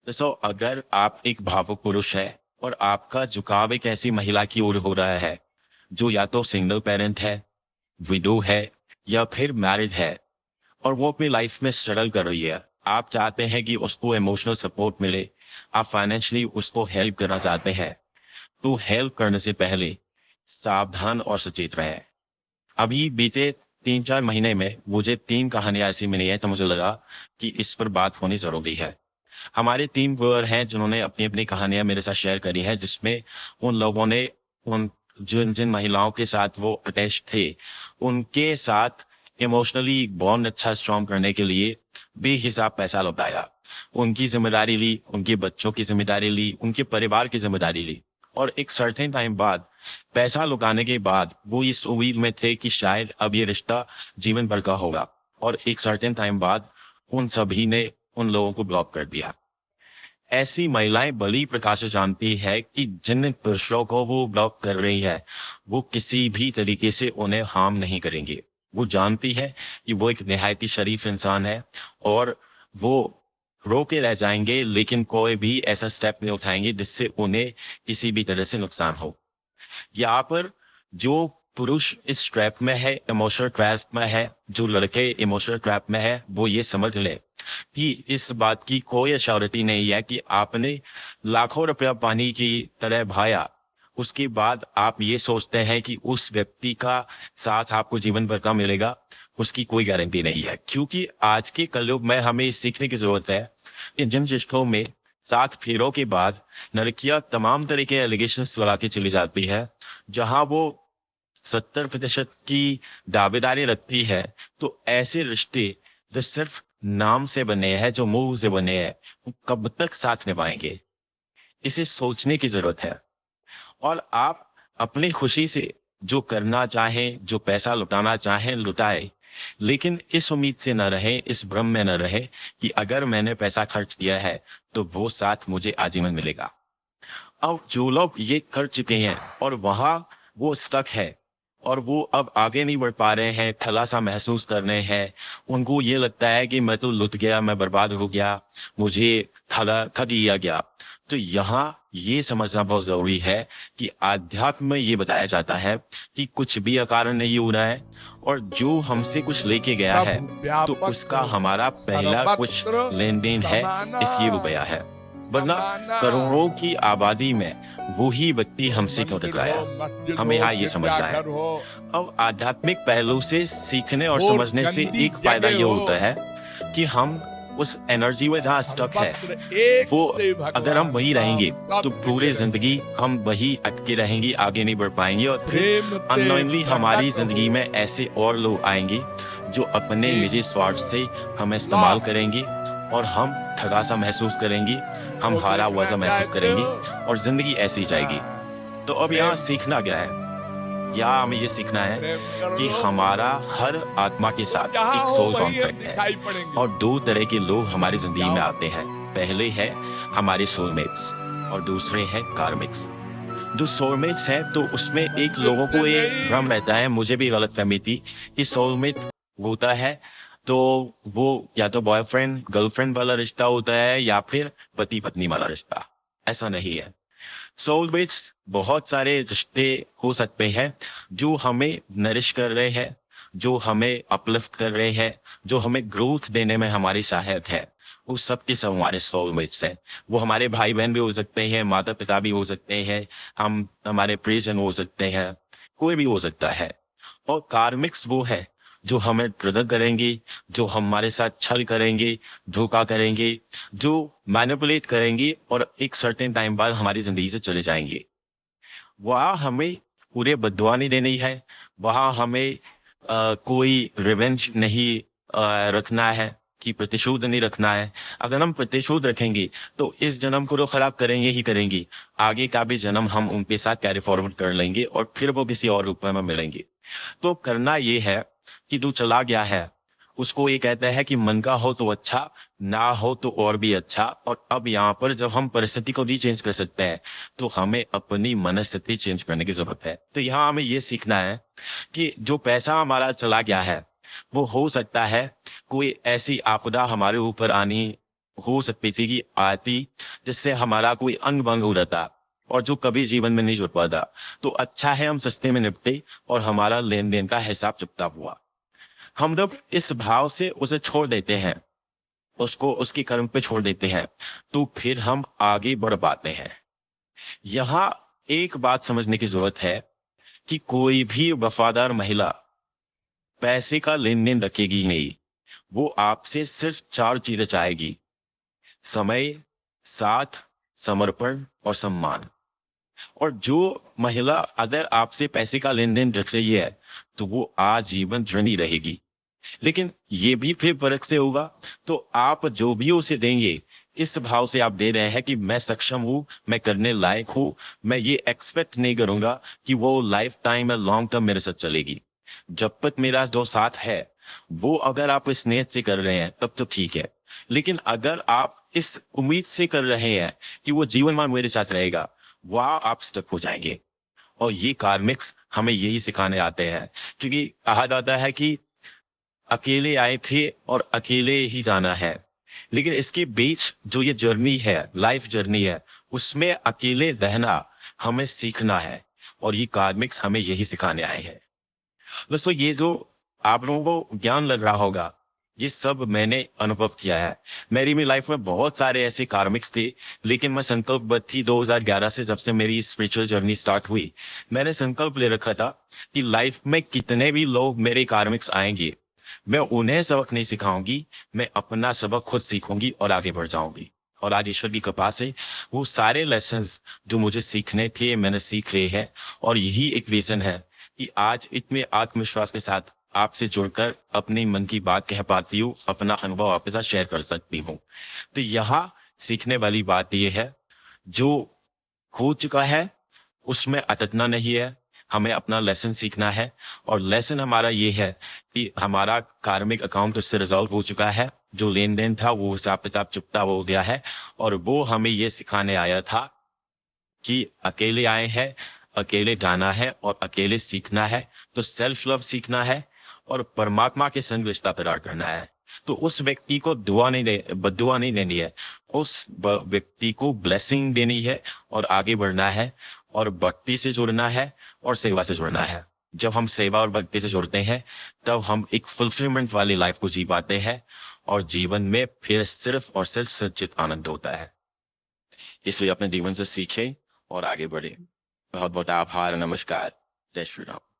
तो अगर आप एक भावुक पुरुष है और आपका झुकाव एक ऐसी महिला की ओर हो रहा है जो या तो सिंगल पेरेंट है, विडो है या फिर मैरिड है और वो अपनी लाइफ में स्ट्रगल कर रही है, आप चाहते हैं कि उसको इमोशनल सपोर्ट मिले, आप फाइनेंशियली उसको हेल्प करना चाहते हैं, तो हेल्प करने से पहले सावधान और सचेत रहें। अभी बीते 3-4 महीने में मुझे 3 कहानियां ऐसी मिली है, तो मुझे लगा कि इस पर बात होनी जरूरी है। हमारे 3 व्यूअर हैं जिन्होंने अपनी अपनी कहानियां मेरे साथ शेयर करी है, जिसमें उन लोगों ने उन जिन जिन महिलाओं के साथ वो अटैच थे उनके साथ इमोशनली बॉन्ड अच्छा स्ट्रॉन्ग करने के लिए बेहिसाब पैसा लौटाया, उनकी जिम्मेदारी ली, उनके बच्चों की जिम्मेदारी ली, उनके परिवार की जिम्मेदारी ली। और एक सर्टेन टाइम बाद पैसा लुटाने के बाद वो इस उम्मीद में थे कि शायद अब ये रिश्ता जीवन भर का होगा, और एक सर्टेन टाइम बाद उन सभी ने उन लोगों को ब्लॉक कर दिया। ऐसी महिलाएं बड़ी प्रकाश से जानती है कि जिन पुरुषों को वो ब्लॉक कर रही है वो किसी भी तरीके से उन्हें हार्म नहीं करेंगे। वो जानती है कि वो एक निहायती शरीफ इंसान है और वो रो के रह जाएंगे, लेकिन कोई भी ऐसा स्टेप नहीं उठाएंगे जिससे उन्हें किसी भी तरह से नुकसान हो। यहाँ पर जो पुरुष इस ट्रैप में है, इमोशनल ट्रैप में है, जो लड़के इमोशनल ट्रैप में है, वो ये समझ ले कि इस बात की कोई अश्योरिटी नहीं है कि आपने लाखों रुपया पानी की तरह बहाया, उसके बाद आप ये सोचते हैं कि उस व्यक्ति का साथ आपको जीवन भर का मिलेगा। उसकी कोई गारंटी नहीं है, क्योंकि आज के कलयुग में हमें सीखने की जरूरत है कि जिन रिश्तों में 7 फेरों के बाद लड़कियां तमाम तरह के एलिगेशंस लगा के चली जाती है, जहां वो 70% की दावेदारी रखती है, तो ऐसे रिश्ते जो सिर्फ नाम से बने हैं, जो मुंह से बने हैं, वो कब तक साथ निभाएंगे? इसे सोचने की जरूरत है। और आप अपनी खुशी से जो करना चाहें, जो पैसा लुटाना चाहें, लुटाए, लेकिन इस उम्मीद से न रहे, इस भ्रम में न रहे कि अगर मैंने पैसा खर्च किया है तो वो साथ मुझे आजीवन मिलेगा। अब जो लोग ये कर चुके हैं और वहां वो स्टक है और वो अब आगे नहीं बढ़ पा रहे हैं, थला सा महसूस कर रहे हैं, उनको ये लगता है कि मैं तो लुट गया, मैं बर्बाद हो गया, मुझे थला ठग लिया गया। तो यहाँ ये समझना बहुत जरूरी है कि आध्यात्म में ये बताया जाता है कि कुछ भी अकारण नहीं हो रहा है, और जो हमसे कुछ लेके गया है तो उसका हमारा पहला कुछ लेन देन है, इसलिए वो गया है। वरना करोड़ों की आबादी में वो ही व्यक्ति हमसे क्यों टकराया? हमें यहाँ ये समझना है। अब आध्यात्मिक पहलू से सीखने और समझने से एक फायदा ये होता है कि हम उस एनर्जी में जहाँ स्टक है, वो अगर हम वही रहेंगे तो पूरी जिंदगी हम वही अटके रहेंगे, आगे नहीं बढ़ पाएंगे, और फिर अननोइंगली हमारी जिंदगी में ऐसे और लोग आएंगे जो अपने निजी स्वार्थ से हमें इस्तेमाल करेंगे और हम ठगा सा महसूस करेंगे, हम हारा हुआ सा महसूस करेंगे और जिंदगी ऐसी जाएगी। तो अब यहाँ सीखना क्या है? यहाँ हमें ये सीखना है कि हमारा हर आत्मा के साथ एक सोल कॉन्ट्रैक्ट है, और 2 तरह के लोग हमारी जिंदगी में आते हैं। पहले है हमारे सोलमेट्स और दूसरे हैं कार्मिक्स। जो सोलमेट्स हैं तो उसमें एक लोगों को ये भ्रम रहता है, मुझे भी गलतफहमी थी कि सोलमेट होता है तो वो या तो बॉयफ्रेंड गर्लफ्रेंड वाला रिश्ता होता है या फिर पति पत्नी वाला रिश्ता। ऐसा नहीं है। सोलमेट्स बहुत सारे रिश्ते हो सकते हैं जो हमें नरिश कर रहे हैं, जो हमें अपलिफ्ट कर रहे हैं, जो हमें ग्रोथ देने में हमारी सहायक है। वो सब के सब हमारे सोलमेट्स हैं। वो हमारे भाई बहन भी हो सकते हैं, माता पिता भी हो सकते हैं, हम हमारे प्रियजन हो सकते हैं, कोई भी हो सकता है। और कार्मिक्स वो है जो हमें ट्रिगर करेंगे, जो हमारे साथ छल करेंगे, धोखा करेंगे, जो मैनिपुलेट करेंगे और एक सर्टेन टाइम बाद हमारी जिंदगी से चले जाएंगे। वहाँ हमें पूरे बद्दुआ नहीं देनी है, वहाँ हमें कोई रिवेंज नहीं रखना है, कि प्रतिशोध नहीं रखना है। अगर हम प्रतिशोध रखेंगे तो इस जन्म को तो खराब करेंगे ही करेंगे, आगे का भी जन्म हम उनके साथ कैरी फॉरवर्ड कर लेंगे और फिर वो किसी और रूप में मिलेंगे। तो करना ये है कि जो चला गया है उसको ये कहता है कि मन का हो तो अच्छा, ना हो तो और भी अच्छा। और अब यहाँ पर जब हम परिस्थिति को नहीं चेंज कर सकते हैं तो हमें अपनी मनस्थिति चेंज करने की जरूरत है। तो यहाँ हमें ये सीखना है कि जो पैसा हमारा चला गया है वो हो सकता है कोई ऐसी आपदा हमारे ऊपर आनी हो सकती थी कि आती जिससे हमारा कोई अंग भंग हो जाता और जो कभी जीवन में नहीं जुड़ पाता। तो अच्छा है हम सस्ते में निपटे और हमारा लेन देन का हिसाब चुकता हुआ। हम जब इस भाव से उसे छोड़ देते हैं, उसको उसकी कर्म पे छोड़ देते हैं, तो फिर हम आगे बढ़ पाते हैं। यहाँ एक बात समझने की जरूरत है कि कोई भी वफादार महिला पैसे का लेन देन रखेगी नहीं। वो आपसे सिर्फ 4 चीजें चाहेगी: समय, साथ, समर्पण और सम्मान। और जो महिला अगर आपसे पैसे का लेन देन रख रही है तो वो आजीवन ऋणी रहेगी। लेकिन ये भी फिर फर्क से होगा। तो आप जो भी उसे देंगे, इस भाव से आप दे रहे हैं कि मैं सक्षम हूं, मैं करने लायक हूं, मैं ये एक्सपेक्ट नहीं करूंगा कि वो लाइफ टाइम या लॉन्ग टर्म मेरे साथ चलेगी। जब तक मेरा जो साथ है वो अगर आप इस नियत से कर रहे हैं तब तो ठीक है। लेकिन अगर आप इस उम्मीद से कर रहे हैं कि वो जीवन भर मेरे साथ रहेगा, वहां आप स्टक हो जाएंगे। और ये कार्मिक्स हमें यही सिखाने आते हैं, क्योंकि कहा जाता है कि अकेले आए थे और अकेले ही जाना है। लेकिन इसके बीच जो ये जर्नी है, लाइफ जर्नी है, उसमें अकेले रहना हमें सीखना है। और ये कार्मिक्स हमें यही सिखाने आए हैं। दोस्तों, ये जो आप लोगों को ज्ञान लग रहा होगा, ये सब मैंने अनुभव किया है। मेरी भी लाइफ में बहुत सारे ऐसे कार्मिक्स थे, लेकिन मैं संकल्पबद्ध थी 2011 से, जब से मेरी स्पिरिचुअल जर्नी स्टार्ट हुई। मैंने संकल्प ले रखा था कि लाइफ में कितने भी लोग मेरे कार्मिक्स आएंगे, मैं उन्हें सबक नहीं सिखाऊंगी, मैं अपना सबक खुद सीखूंगी और आगे बढ़ जाऊंगी। और आज ईश्वर की कृपा से वो सारे लेसन्स जो मुझे सीखने थे, मैंने सीख लिए हैं। और यही एक रीजन है कि आज इतने आत्मविश्वास के साथ आपसे जुड़कर अपने मन की बात कह पाती हूँ, अपना अनुभव आपके साथ शेयर कर सकती हूँ। तो यहाँ सीखने वाली बात यह है, जो हो चुका है उसमें अटकना नहीं है, हमें अपना लेसन सीखना है। और लेसन हमारा ये है कि हमारा कार्मिक अकाउंट उससे रिजॉल्व हो चुका है, जो लेन देन था वो हिसाब किताब चुकता हो गया है। और वो हमें ये सिखाने आया था कि अकेले आए हैं, अकेले जाना है और अकेले सीखना है। तो सेल्फ लव सीखना है और परमात्मा के संग रिश्ता पैदा करना है। तो उस व्यक्ति को बद्दुआ नहीं देनी है, उस व्यक्ति को ब्लेसिंग देनी है और आगे बढ़ना है और भक्ति से जुड़ना है और सेवा से जुड़ना है। जब हम सेवा और भक्ति से जुड़ते हैं तब हम एक फुलफिलमेंट वाली लाइफ को जी पाते हैं और जीवन में फिर सिर्फ और सिर्फ सच्चित आनंद होता है। इसलिए अपने जीवन से सीखें और आगे बढ़े। बहुत बहुत आभार। नमस्कार। जय श्री राम।